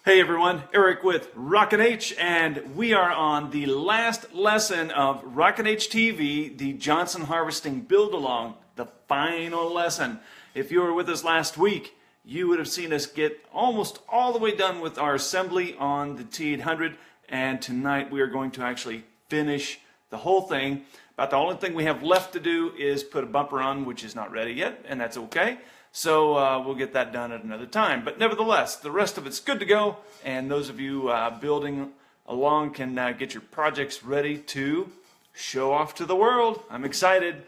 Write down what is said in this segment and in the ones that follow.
Hey everyone, Eric with Rockin' H, and we are on the last lesson of Rockin' H TV, the Johnson Harvesting Build-Along, the final lesson. If you were with us last week, you would have seen us get almost all the way done with our assembly on the T800, and tonight we are going to actually finish the whole thing. About the only thing we have left to do is put a bumper on, which is not ready yet, and that's okay. So we'll get that done at another time. But nevertheless, the rest of it's good to go. And those of you building along can get your projects ready to show off to the world. I'm excited.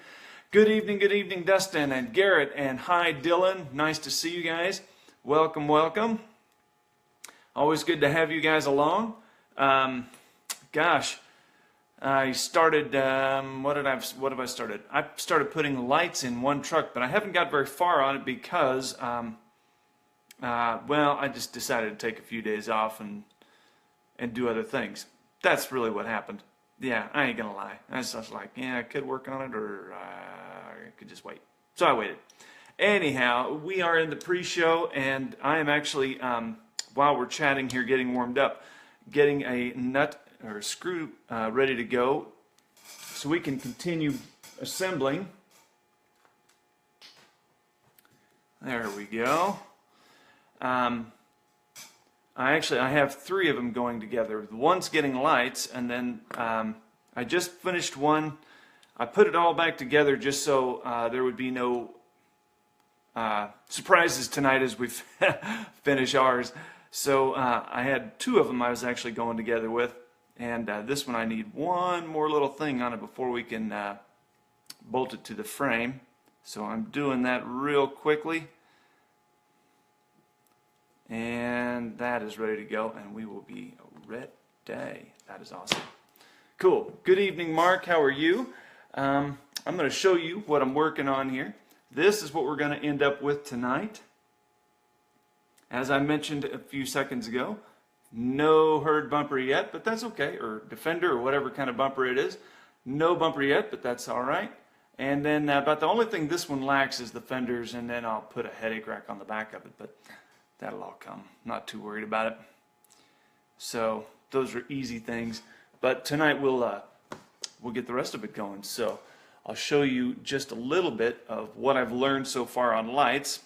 Good evening, Dustin and Garrett. And hi, Dylan. Nice to see you guys. Welcome, welcome. Always good to have you guys along. I started, what have I started? I started putting lights in one truck, but I haven't got very far on it because, well, I just decided to take a few days off and do other things. That's really what happened. Yeah, I ain't gonna lie. I was like, yeah, I could work on it, or I could just wait. So I waited. Anyhow, we are in the pre-show, and I am actually, while we're chatting here, getting warmed up, getting a nut or a screw ready to go so we can continue assembling. There we go. I have three of them going together. One's getting lights, and then I just finished one. I put it all back together just so there would be no surprises tonight as we finish ours. So I had two of them I was actually going together with. And this one I need one more little thing on it before we can bolt it to the frame. So I'm doing that real quickly. And that is ready to go, and we will be ready. That is awesome. Cool. Good evening, Mark. How are you? I'm going to show you what I'm working on here. This is what we're going to end up with tonight. As I mentioned a few seconds ago, no herd bumper yet, but that's okay, or Defender, or whatever kind of bumper it is. No bumper yet, but that's all right. And then about the only thing this one lacks is the fenders, and then I'll put a headache rack on the back of it, but that'll all come. Not too worried about it. So those are easy things, but tonight we'll get the rest of it going. So I'll show you just a little bit of what I've learned so far on lights,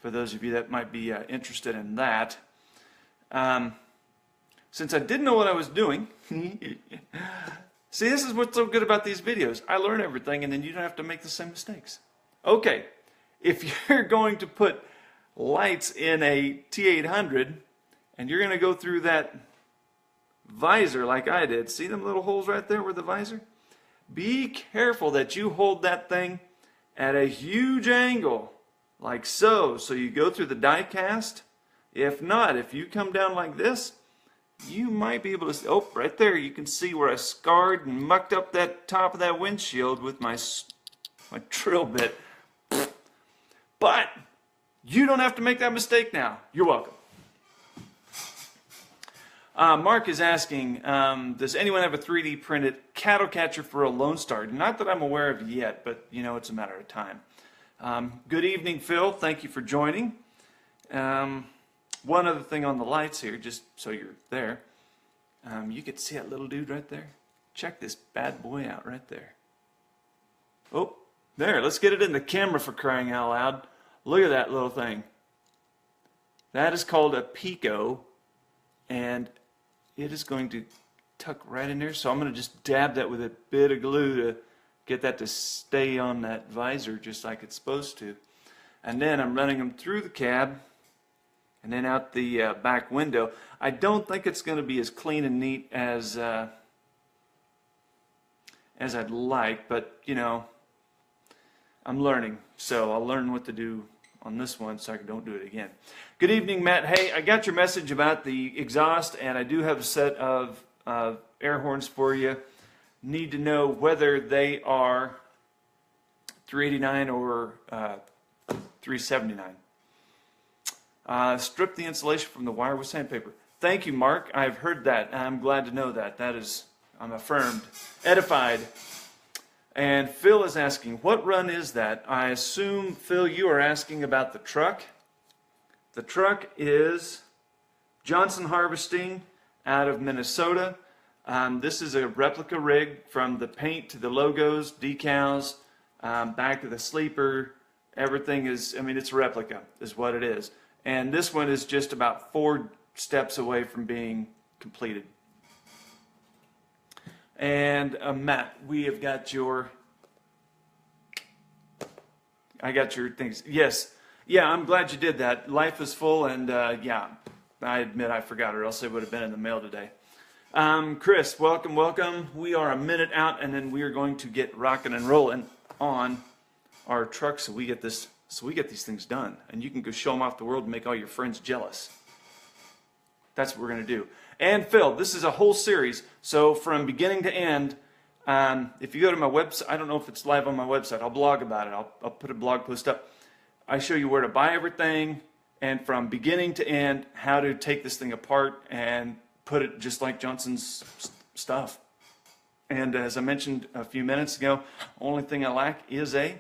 for those of you that might be interested in that. Since I didn't know what I was doing, see, this is what's so good about these videos. I learn everything, and then you don't have to make the same mistakes. Okay, if you're going to put lights in a T800, and you're going to go through that visor like I did, see them little holes right there with the visor? Be careful that you hold that thing at a huge angle, like so. So you go through the die cast. If not, if you come down like this, you might be able to see, oh, right there, you can see where I scarred and mucked up that top of that windshield with my drill bit. But you don't have to make that mistake now. You're welcome. Mark is asking, does anyone have a 3D printed cattle catcher for a Lone Star? Not that I'm aware of yet, but you know, it's a matter of time. Good evening, Phil. Thank you for joining. One other thing on the lights here, just so you're there. You can see that little dude right there. Check this bad boy out right there. Oh, there. Let's get it in the camera, for crying out loud. Look at that little thing. That is called a Pico, and it is going to tuck right in there. So I'm going to just dab that with a bit of glue to get that to stay on that visor just like it's supposed to. And then I'm running them through the cab and then out the back window. I don't think it's going to be as clean and neat as I'd like, but you know, I'm learning, so I'll learn what to do on this one so I don't do it again. Good evening, Matt. Hey, I got your message about the exhaust, and I do have a set of air horns for you. Need to know whether they are 389 or 379. Strip the insulation from the wire with sandpaper. Thank you, Mark. I've heard that. I'm glad to know that. That is, I'm affirmed, edified. And Phil is asking, what run is that? I assume, Phil, you are asking about the truck. The truck is Johnson Harvesting out of Minnesota. This is a replica rig, from the paint to the logos, decals, back to the sleeper. Everything is, I mean, it's a replica is what it is. And this one is just about 4 steps away from being completed. And Matt, we have got your, I got your things. Yes. Yeah, I'm glad you did that. Life is full, and yeah, I admit I forgot, or else it would have been in the mail today. Chris, welcome, welcome. We are a minute out, and then we are going to get rocking and rolling on our truck, so we get these things done, and you can go show them off the world and make all your friends jealous. That's what we're going to do. And Phil, this is a whole series, so from beginning to end. If you go to my website, I don't know if it's live on my website. I'll blog about it. I'll put a blog post up. I show you where to buy everything, and from beginning to end, how to take this thing apart and put it just like Johnson's stuff. And as I mentioned a few minutes ago, only thing I lack is a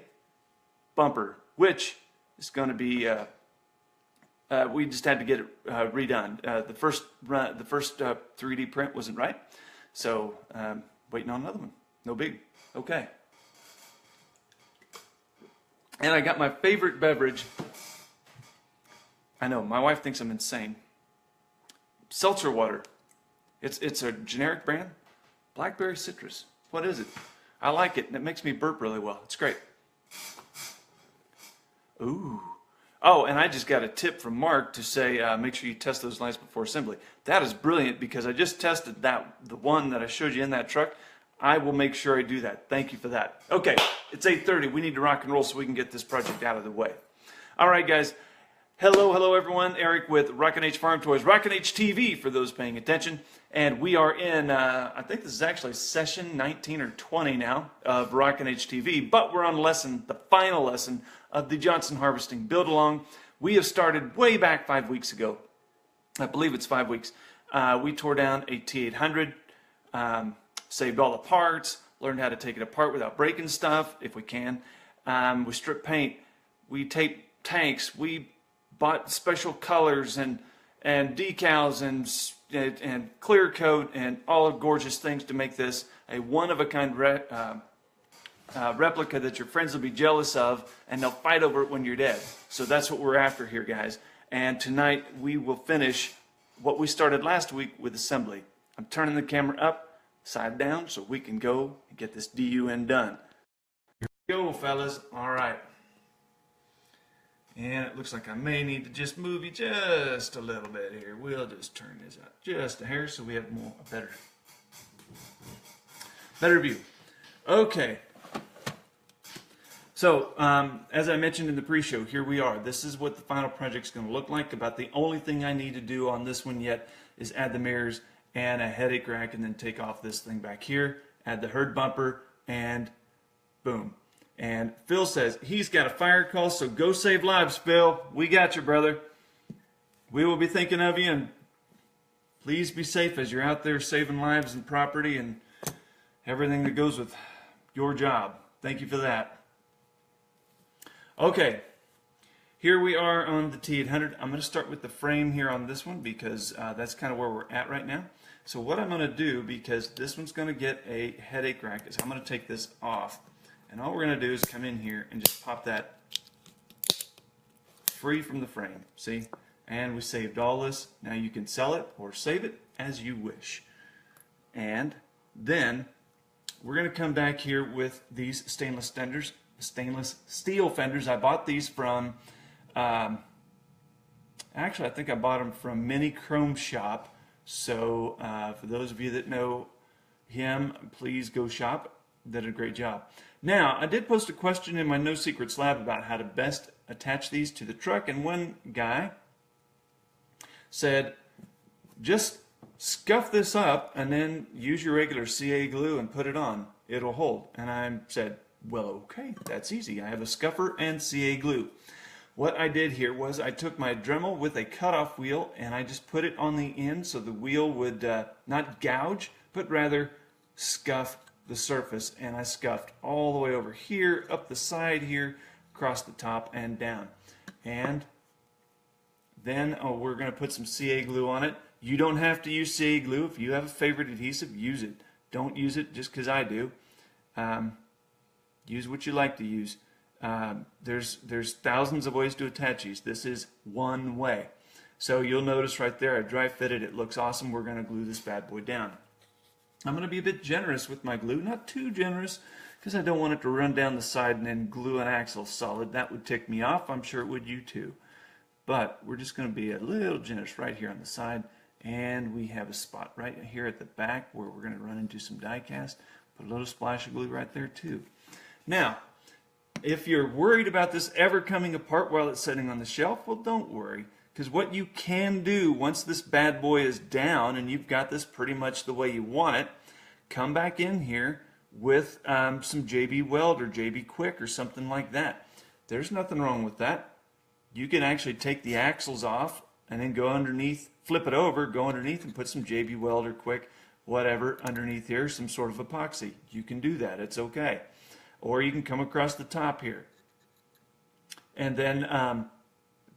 bumper, which is going to be, we just had to get it redone. The first 3D print wasn't right, so waiting on another one. No big. Okay. And I got my favorite beverage. I know, my wife thinks I'm insane. Seltzer water. It's a generic brand. Blackberry citrus. What is it? I like it, and it makes me burp really well. It's great. Ooh. Oh, and I just got a tip from Mark to say make sure you test those lights before assembly. That is brilliant, because I just tested the one that I showed you in that truck. I will make sure I do that. Thank you for that. Okay, it's 8:30. We need to rock and roll so we can get this project out of the way. All right, guys. Hello everyone. Eric with Rockin' H Farm Toys, Rockin' H TV for those paying attention. And we are in, I think this is actually session 19 or 20 now of Rockin' H TV, but we're on the final lesson of the Johnson Harvesting Build Along. We have started way back 5 weeks ago. I believe it's 5 weeks. We tore down a T800, saved all the parts, learned how to take it apart without breaking stuff if we can. We stripped paint, we taped tanks, we bought special colors and decals and clear coat and all of gorgeous things to make this a one-of-a-kind replica that your friends will be jealous of, and they'll fight over it when you're dead. So that's what we're after here, guys. And tonight we will finish what we started last week with assembly. I'm turning the camera up, side down, so we can go and get this DUN done. Here we go, fellas. All right. And it looks like I may need to just move you just a little bit here. We'll just turn this out just a hair so we have a better view. Okay. So, as I mentioned in the pre-show, here we are. This is what the final project's going to look like. About the only thing I need to do on this one yet is add the mirrors and a headache rack, and then take off this thing back here, add the herd bumper, and boom. And Phil says he's got a fire call, so go save lives, Phil. We got you, brother. We will be thinking of you, and please be safe as you're out there saving lives and property and everything that goes with your job. Thank you for that. Okay, here we are on the T800. I'm going to start with the frame here on this one, because that's kind of where we're at right now. So what I'm going to do, because this one's going to get a headache rack, is I'm going to take this off. And all we're going to do is come in here and just pop that free from the frame. See? And we saved all this. Now you can sell it or save it as you wish. And then we're going to come back here with these stainless steel fenders. I bought these from, actually I think I bought them from Mini Chrome Shop. So for those of you that know him, please go shop. Did a great job. Now, I did post a question in my No Secrets Lab about how to best attach these to the truck, and one guy said, just scuff this up and then use your regular CA glue and put it on. It'll hold. And I said, well, okay, that's easy. I have a scuffer and CA glue. What I did here was I took my Dremel with a cutoff wheel, and I just put it on the end so the wheel would not gouge, but rather scuff the surface. And I scuffed all the way over here, up the side here, across the top and down. And Then we're going to put some CA glue on it. You don't have to use CA glue. If you have a favorite adhesive, use it. Don't use it just because I do. Use what you like to use. There's thousands of ways to attach these. This is one way. So you'll notice right there, I dry fitted. It looks awesome. We're going to glue this bad boy down. I'm going to be a bit generous with my glue, not too generous, because I don't want it to run down the side and then glue an axle solid. That would tick me off. I'm sure it would you too. But we're just going to be a little generous right here on the side, and we have a spot right here at the back where we're going to run into some die cast. Put a little splash of glue right there too. Now, if you're worried about this ever coming apart while it's sitting on the shelf, well, don't worry. Because what you can do once this bad boy is down and you've got this pretty much the way you want it, come back in here with some JB Weld or JB Quick or something like that. There's nothing wrong with that. You can actually take the axles off and then go underneath, flip it over, go underneath and put some JB Weld or Quick, whatever, underneath here, some sort of epoxy. You can do that. It's okay. Or you can come across the top here and then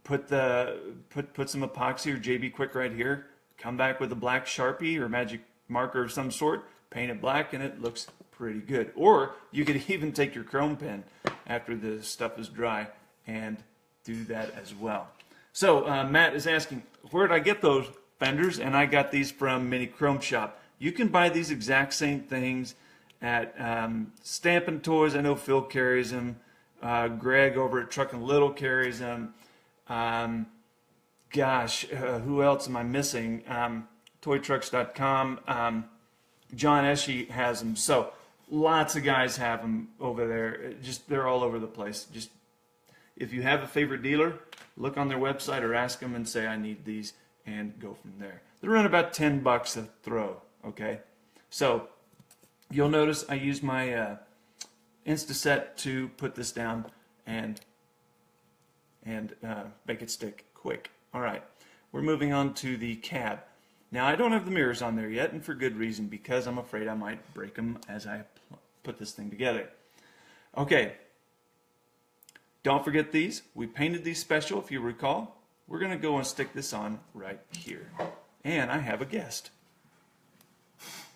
put some epoxy or JB Quick right here. Come back with a black Sharpie or magic marker of some sort, paint it black, and it looks pretty good. Or you could even take your chrome pen after the stuff is dry and do that as well. So Matt is asking, where did I get those fenders? And I got these from Mini Chrome Shop. You can buy these exact same things at Stampin' Toys. I know Phil carries them. Greg over at Truck and Little carries them. Who else am I missing? Toytrucks.com. John Eshe has them. So lots of guys have them over there. They're all over the place. Just if you have a favorite dealer, look on their website or ask them and say I need these and go from there. They run about $10 a throw. Okay, so you'll notice I use my Instaset to put this down and make it stick quick. All right, we're moving on to the cab. Now I don't have the mirrors on there yet, and for good reason, because I'm afraid I might break them as I put this thing together. Okay, don't forget these. We painted these special, if you recall. We're going to go and stick this on right here. And I have a guest.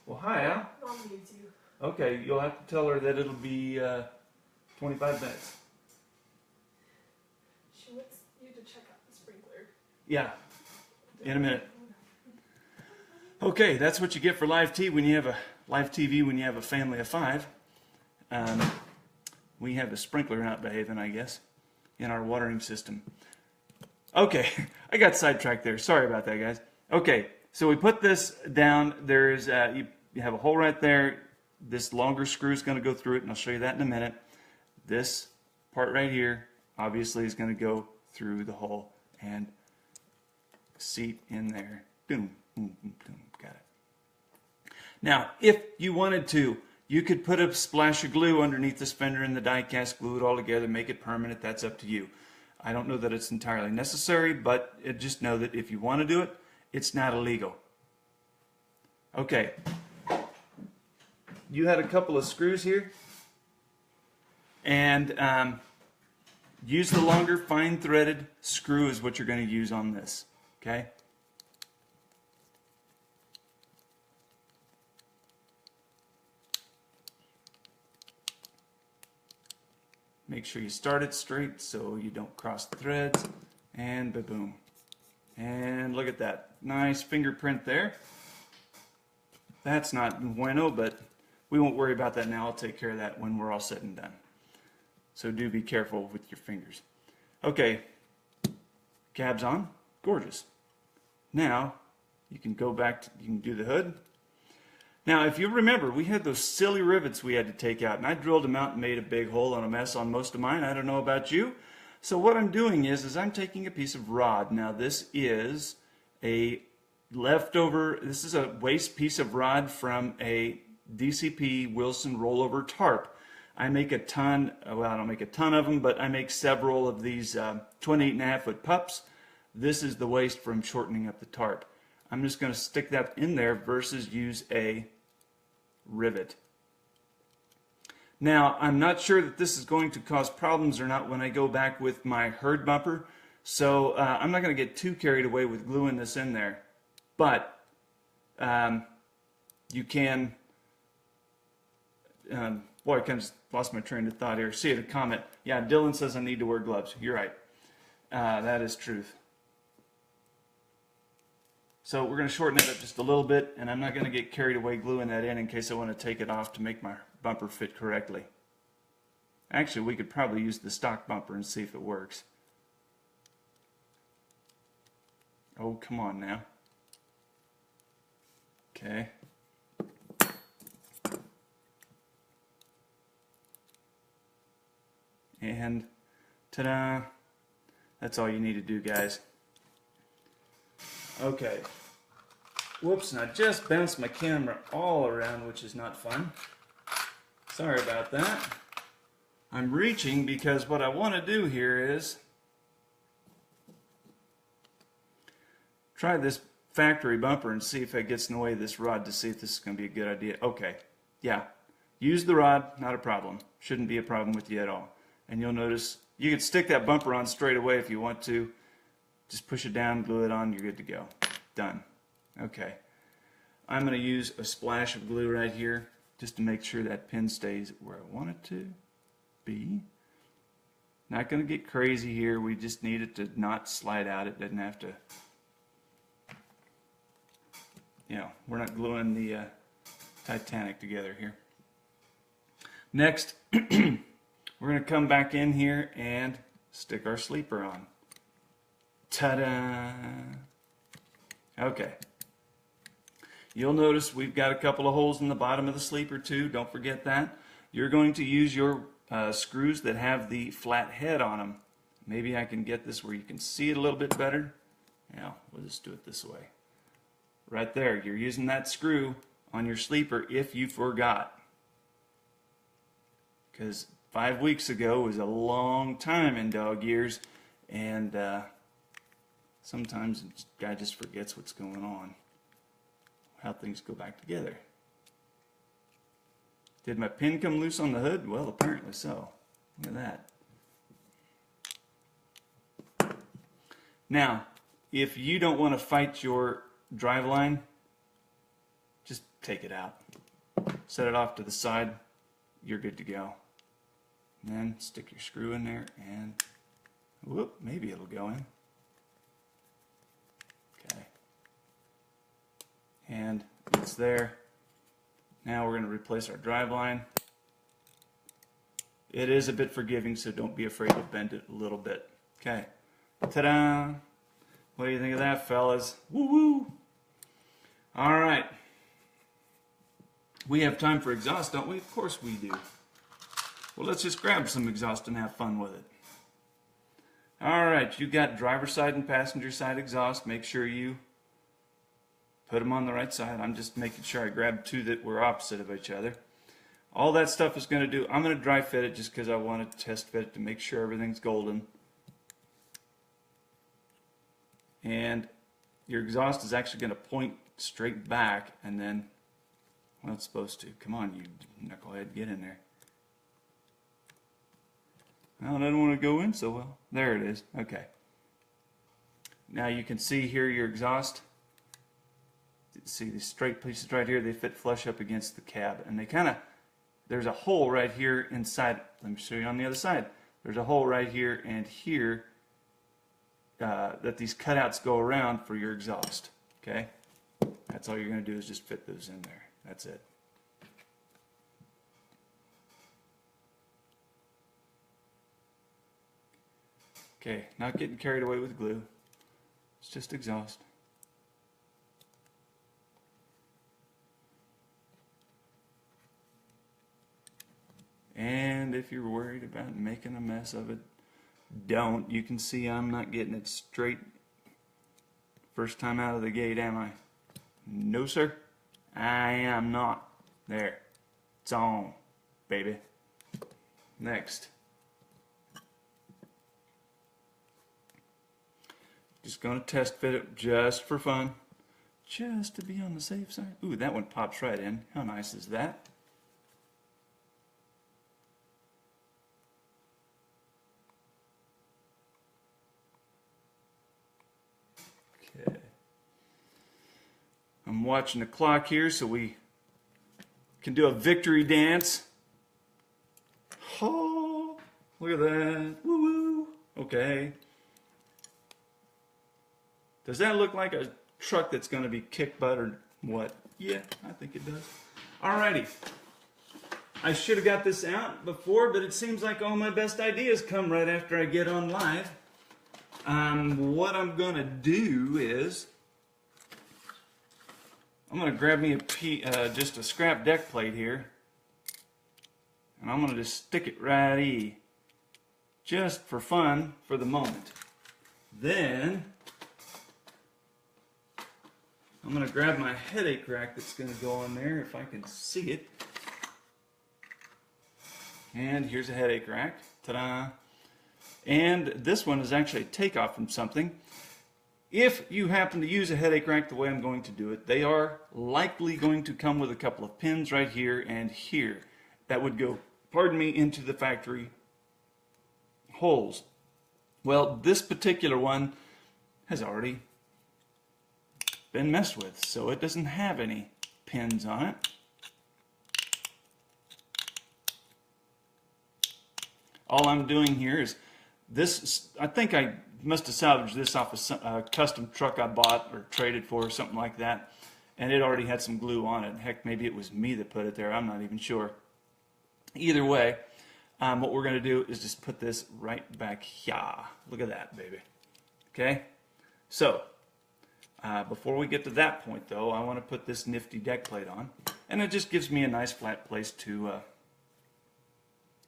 Well, hi, Al. Mom needs you. Okay, you'll have to tell her that it'll be 25 minutes. She wants you to check out the sprinkler. Yeah, in a minute. Okay, that's what you get for live TV when you have a family of 5. We have a sprinkler not behaving, I guess, in our watering system. Okay, I got sidetracked there. Sorry about that, guys. Okay, so we put this down. There's you have a hole right there. This longer screw is going to go through it, and I'll show you that in a minute. This part right here, obviously, is going to go through the hole and seat in there. Boom, boom, boom, boom. Got it. Now, if you wanted to, you could put a splash of glue underneath this fender and the die cast, glue it all together, make it permanent. That's up to you. I don't know that it's entirely necessary, but just know that if you want to do it, it's not illegal. Okay. You had a couple of screws here, and use the longer fine threaded screw is what you're going to use on this. Okay. Make sure you start it straight so you don't cross the threads, and ba-boom. And look at that. Nice fingerprint there. That's not bueno, but we won't worry about that now. I'll take care of that when we're all said and done. So do be careful with your fingers. Okay, cab's on. Gorgeous. Now, you can go back to, you can do the hood. Now, if you remember, we had those silly rivets we had to take out, and I drilled them out and made a big hole and a mess on most of mine. I don't know about you. So what I'm doing is I'm taking a piece of rod. Now, this is a leftover, this is a waste piece of rod from a DCP Wilson rollover tarp. I make a ton, well, I don't make a ton of them, but I make several of these 28.5-foot pups. This is the waste from shortening up the tarp. I'm just going to stick that in there versus use a rivet. Now, I'm not sure that this is going to cause problems or not when I go back with my herd bumper. So I'm not going to get too carried away with gluing this in there, but you can, boy, I kind of lost my train of thought here. See a comment. Yeah, Dylan says I need to wear gloves. You're right. That is truth. So we're going to shorten it up just a little bit, and I'm not going to get carried away gluing that in case I want to take it off to make my bumper fit correctly. Actually, we could probably use the stock bumper and see if it works. Oh, come on now. Okay. And ta-da! That's all you need to do, guys. Okay. Whoops, and I just bounced my camera all around, which is not fun. Sorry about that. I'm reaching because what I want to do here is try this factory bumper and see if it gets in the way of this rod to see if this is going to be a good idea. Okay, yeah. Use the rod, not a problem. Shouldn't be a problem with you at all. And you'll notice you can stick that bumper on straight away if you want to. Just push it down, glue it on, you're good to go. Done. Okay. I'm going to use a splash of glue right here just to make sure that pin stays where I want it to be. Not going to get crazy here. We just need it to not slide out. It doesn't have to, you know, we're not gluing the Titanic together here. Next, we're going to come back in here and stick our sleeper on. Ta-da! Okay. You'll notice we've got a couple of holes in the bottom of the sleeper too. Don't forget that. You're going to use your screws that have the flat head on them. Maybe I can get this where you can see it a little bit better. Yeah, we'll just do it this way. Right there. You're using that screw on your sleeper if you forgot. Because 5 weeks ago was a long time in dog years, and sometimes the guy just forgets what's going on, how things go back together. Did my pin come loose on the hood? Well, apparently so. Look at that. Now, if you don't want to fight your drive line, just take it out. Set it off to the side. You're good to go. And then stick your screw in there and whoop, maybe it'll go in. Okay. And it's there. Now we're going to replace our drive line. It is a bit forgiving, so don't be afraid to bend it a little bit. Okay. Ta-da! What do you think of that, fellas? Woo-woo! All right. We have time for exhaust, don't we? Of course we do. Well, let's just grab some exhaust and have fun with it. All right, you got driver's side and passenger side exhaust. Make sure you put them on the right side. I'm just making sure I grab two that were opposite of each other. All that stuff is going to do, I'm going to dry fit it just because I want to test fit it to make sure everything's golden. And your exhaust is actually going to point straight back and then, well, it's supposed to. Come on, you knucklehead, get in there. Well, I don't want to go in so well. There it is. Okay. Now you can see here your exhaust. See these straight pieces right here, they fit flush up against the cab. And they kind of, there's a hole right here inside. Let me show you on the other side. There's a hole right here and here that these cutouts go around for your exhaust. Okay? That's all you're going to do is just fit those in there. That's it. Okay, not getting carried away with glue. It's just exhaust. And if you're worried about making a mess of it, don't. You can see I'm not getting it straight first time out of the gate, am I? No, sir. I am not. There. It's on, baby. Next. Just going to test fit it just for fun. Just to be on the safe side. Ooh, that one pops right in. How nice is that? I'm watching the clock here so we can do a victory dance. Oh, look at that. Woo woo. Okay. Does that look like a truck that's going to be kick butt or what? Yeah, I think it does. Alrighty. I should have got this out before, but it seems like all my best ideas come right after I get on live. What I'm going to do is I'm going to grab me just a scrap deck plate here, and I'm going to just stick it right just for fun for the moment. Then I'm going to grab my headache rack that's going to go on there if I can see it. And here's a headache rack. Ta-da! And this one is actually a takeoff from something. If you happen to use a headache rack the way I'm going to do it, they are likely going to come with a couple of pins right here and here. That would go, pardon me, into the factory holes. Well, this particular one has already been messed with, so it doesn't have any pins on it. All I'm doing here is this. I think I must have salvaged this off a custom truck I bought or traded for or something like that, and it already had some glue on it. Heck, maybe it was me that put it there. I'm not even sure. Either way, what we're going to do is just put this right back here. Look at that, baby. Okay? So, before we get to that point, though, I want to put this nifty deck plate on, and it just gives me a nice flat place to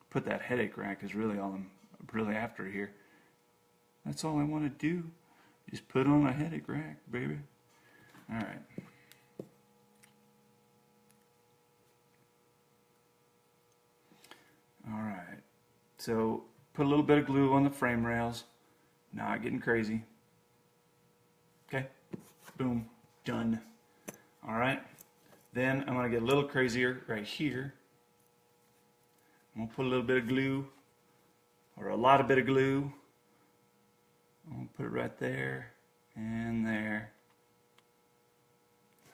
put that headache rack is really all I'm really after here. That's all I want to do. Just put on a headache rack, baby. Alright. Alright. So, put a little bit of glue on the frame rails. Not getting crazy. Okay. Boom. Done. Alright. Then I'm going to get a little crazier right here. I'm going to put a little bit of glue, or a lot of bit of glue. I'm going to put it right there and there.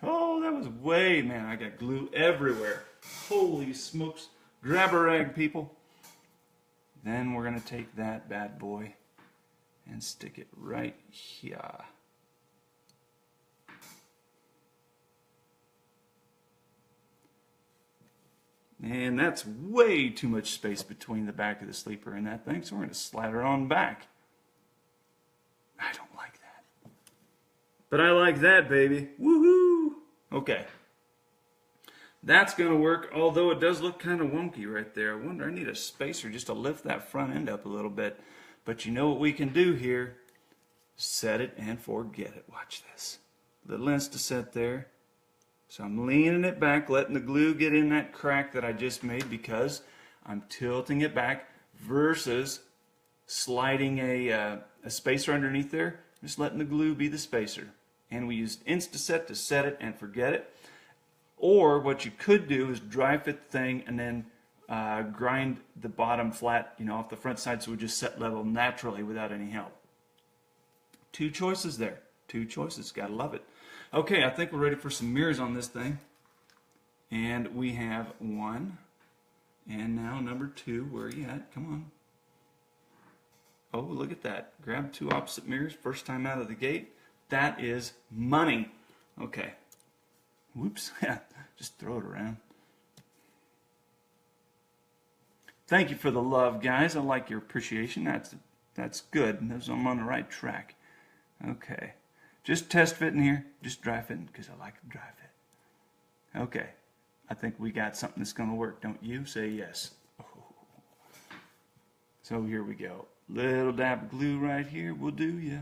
Oh, that was way, man, I got glue everywhere. Holy smokes. Grab a rag, people. Then we're going to take that bad boy and stick it right here. And that's way too much space between the back of the sleeper and that thing, so we're going to slide it on back. I don't like that. But I like that, baby. Woohoo! Okay. That's going to work, although it does look kind of wonky right there. I wonder, I need a spacer just to lift that front end up a little bit. But you know what we can do here? Set it and forget it. Watch this. Little insta set there. So I'm leaning it back, letting the glue get in that crack that I just made because I'm tilting it back versus sliding a spacer underneath there. Just letting the glue be the spacer. And we used Instaset to set it and forget it. Or what you could do is dry fit the thing and then grind the bottom flat, off the front side so we just set level naturally without any help. Two choices there. Two choices. Gotta love it. Okay, I think we're ready for some mirrors on this thing. And we have one. And now number two. Where are you at? Come on. Oh, look at that. Grab two opposite mirrors. First time out of the gate. That is money. Okay. Whoops. Just throw it around. Thank you for the love, guys. I like your appreciation. That's good. I'm on the right track. Okay. Just test fitting here. Just dry fitting because I like to dry fit. Okay. I think we got something that's going to work. Don't you? Say yes. Oh. So here we go. Little dab of glue right here will do ya.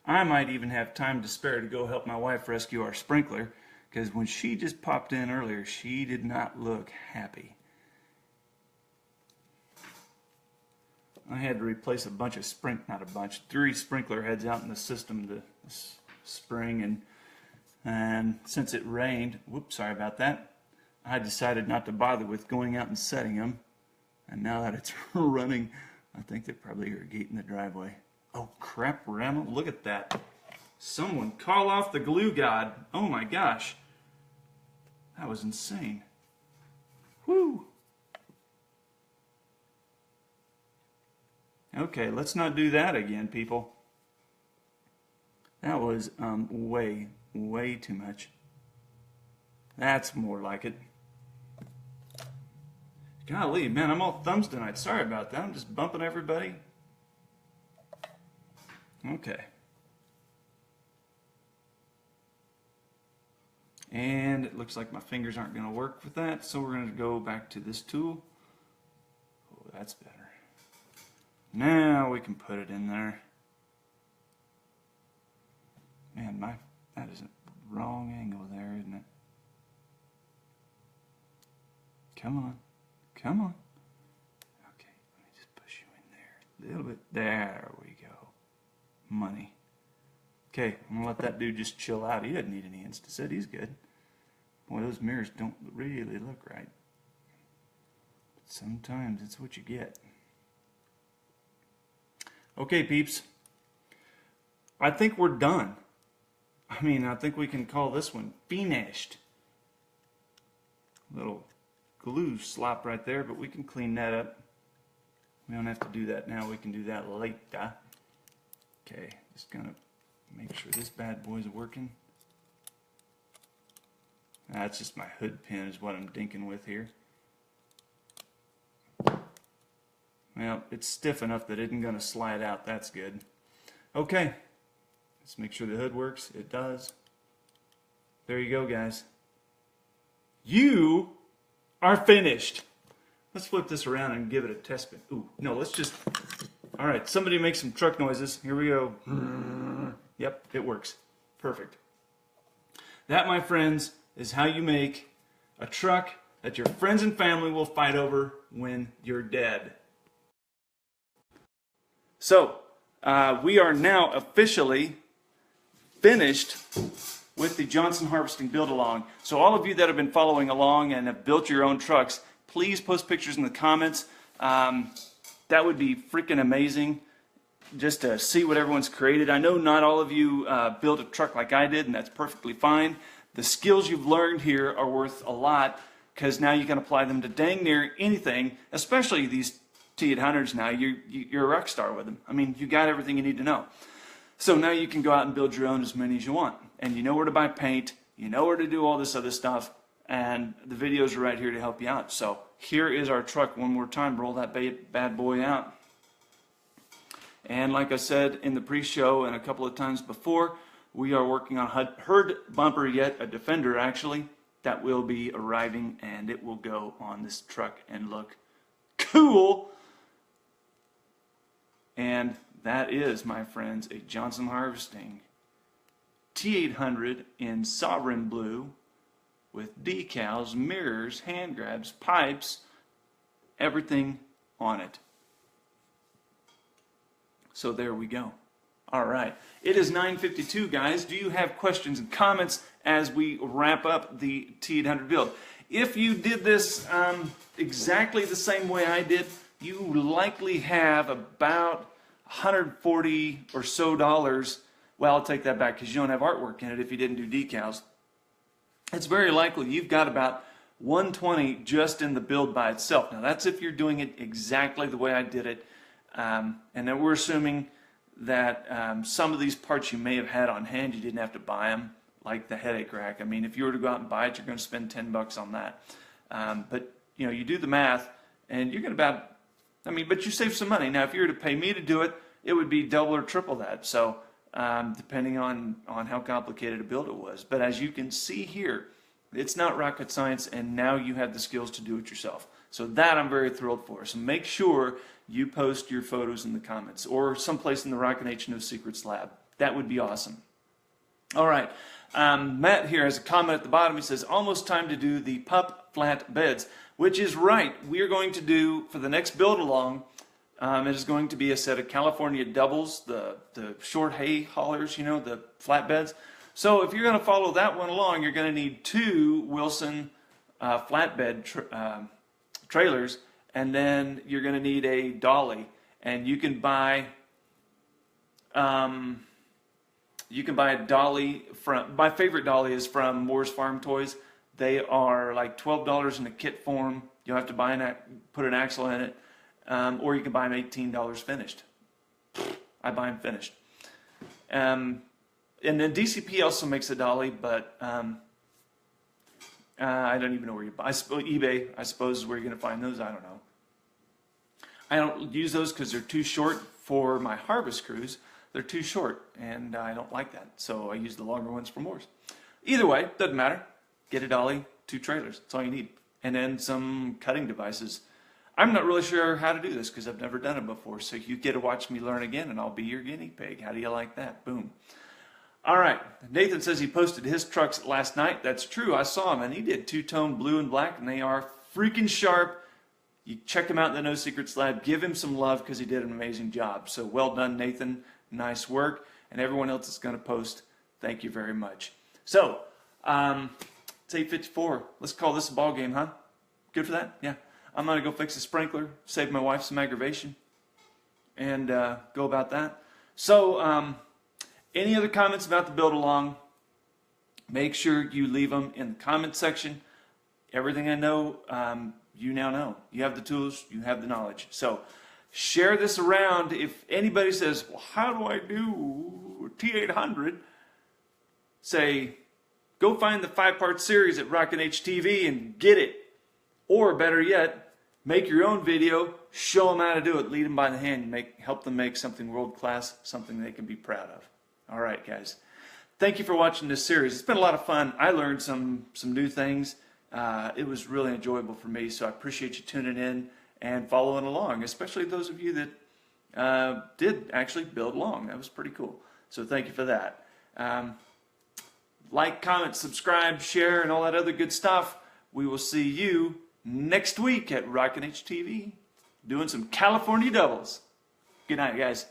I might even have time to spare to go help my wife rescue our sprinkler, because when she just popped in earlier, she did not look happy. I had to replace a bunch of three sprinkler heads out in the system this spring, and since it rained, whoops, sorry about that, I decided not to bother with going out and setting them. And now that it's running, I think they're probably irrigating the driveway. Oh, crap, Rama, look at that. Someone call off the glue god. Oh my gosh. That was insane. Whew. Okay, let's not do that again, people. That was way too much. That's more like it. Golly, man, I'm all thumbs tonight. Sorry about that. I'm just bumping everybody. Okay. And it looks like my fingers aren't going to work with that, so we're going to go back to this tool. Oh, that's better. Now we can put it in there. Man, that is a wrong angle there, isn't it? Come on. Come on. Okay, let me just push you in there a little bit. There we go. Money. Okay, I'm going to let that dude just chill out. He doesn't need any Insta-Set. He's good. Boy, those mirrors don't really look right. But sometimes it's what you get. Okay, peeps. I think we're done. I mean, I think we can call this one finished. Little glue slop right there, but we can clean that up. We don't have to do that now. We can do that later. Okay, just gonna make sure this bad boy's working. That's just my hood pin is what I'm dinking with here. Well, it's stiff enough that it isn't going to slide out. That's good. Okay, let's make sure the hood works. It does. There you go, guys. You are finished. Let's flip this around and give it a test spin. Ooh, no, let's just... All right, somebody make some truck noises. Here we go. Yep, it works. Perfect. That, my friends, is how you make a truck that your friends and family will fight over when you're dead. So, we are now officially finished with the Johnson Harvesting Build-Along. So all of you that have been following along and have built your own trucks, please post pictures in the comments. That would be freaking amazing just to see what everyone's created. I know not all of you built a truck like I did, and that's perfectly fine. The skills you've learned here are worth a lot because now you can apply them to dang near anything, especially these T800s now. You're a rock star with them. I mean, you got everything you need to know. So now you can go out and build your own as many as you want. And you know where to buy paint, you know where to do all this other stuff, and the videos are right here to help you out. So here is our truck one more time. Roll that bad boy out. And like I said in the pre-show and a couple of times before, we are working on a herd bumper yet, a Defender actually, that will be arriving, and it will go on this truck and look cool. And that is, my friends, a Johnson Harvesting T800 in Sovereign Blue with decals, mirrors, hand grabs, pipes, everything on it. So there we go. All right. It is 9:52, guys. Do you have questions and comments as we wrap up the T800 build? If you did this exactly the same way I did, you likely have about $140 or so. Well, I'll take that back because you don't have artwork in it if you didn't do decals. It's very likely you've got about $120 just in the build by itself. Now, that's if you're doing it exactly the way I did it. And then we're assuming that some of these parts you may have had on hand, you didn't have to buy them, like the headache rack. I mean, if you were to go out and buy it, you're going to spend $10 on that. But, you know, you do the math, and you're going to about, I mean, but you save some money. Now, if you were to pay me to do it, it would be double or triple that. So, depending on how complicated a build it was. But as you can see here, it's not rocket science, and now you have the skills to do it yourself. So that I'm very thrilled for. So make sure you post your photos in the comments or someplace in the Rockin' H No Secrets lab. That would be awesome. All right. Matt here has a comment at the bottom. He says, almost time to do the pup flat beds, which is right. We are going to do, for the next build along, it is going to be a set of California doubles, the short hay haulers, you know, the flatbeds. So if you're going to follow that one along, you're going to need 2 Wilson flatbed trailers, and then you're going to need a dolly, and you can buy a dolly from, my favorite dolly is from Moore's Farm Toys. They are like $12 in a kit form. You'll have to put an axle in it, or you can buy them $18 finished. I buy them finished. And then DCP also makes a dolly, but I don't even know where you buy. eBay, I suppose, is where you're going to find those. I don't know. I don't use those because they're too short for my harvest crews. They're too short, and I don't like that. So I use the longer ones for Moore's. Either way, doesn't matter. Get a dolly, 2 trailers. That's all you need. And then some cutting devices. I'm not really sure how to do this because I've never done it before. So you get to watch me learn again, and I'll be your guinea pig. How do you like that? Boom. All right. Nathan says he posted his trucks last night. That's true. I saw him, and he did 2-tone blue and black, and they are freaking sharp. You check him out in the No Secrets Lab. Give him some love because he did an amazing job. So well done, Nathan. Nice work. And everyone else that's going to post, thank you very much. So, it's 8:54. Let's call this a ball game, huh? Good for that? Yeah. I'm going to go fix the sprinkler, save my wife some aggravation, and go about that. So, any other comments about the build along? Make sure you leave them in the comment section. Everything I know, you now know. You have the tools, you have the knowledge. So share this around. If anybody says, well, how do I do T800? Say, go find the 5-part series at Rockin' HTV and get it. Or better yet, make your own video, show them how to do it, lead them by the hand, help them make something world-class, something they can be proud of. All right, guys. Thank you for watching this series. It's been a lot of fun. I learned some new things. It was really enjoyable for me, so I appreciate you tuning in and following along, especially those of you that did actually build along. That was pretty cool. So thank you for that. Like, comment, subscribe, share, and all that other good stuff. We will see you next week at Rockin' HTV doing some California doubles. Good night, guys.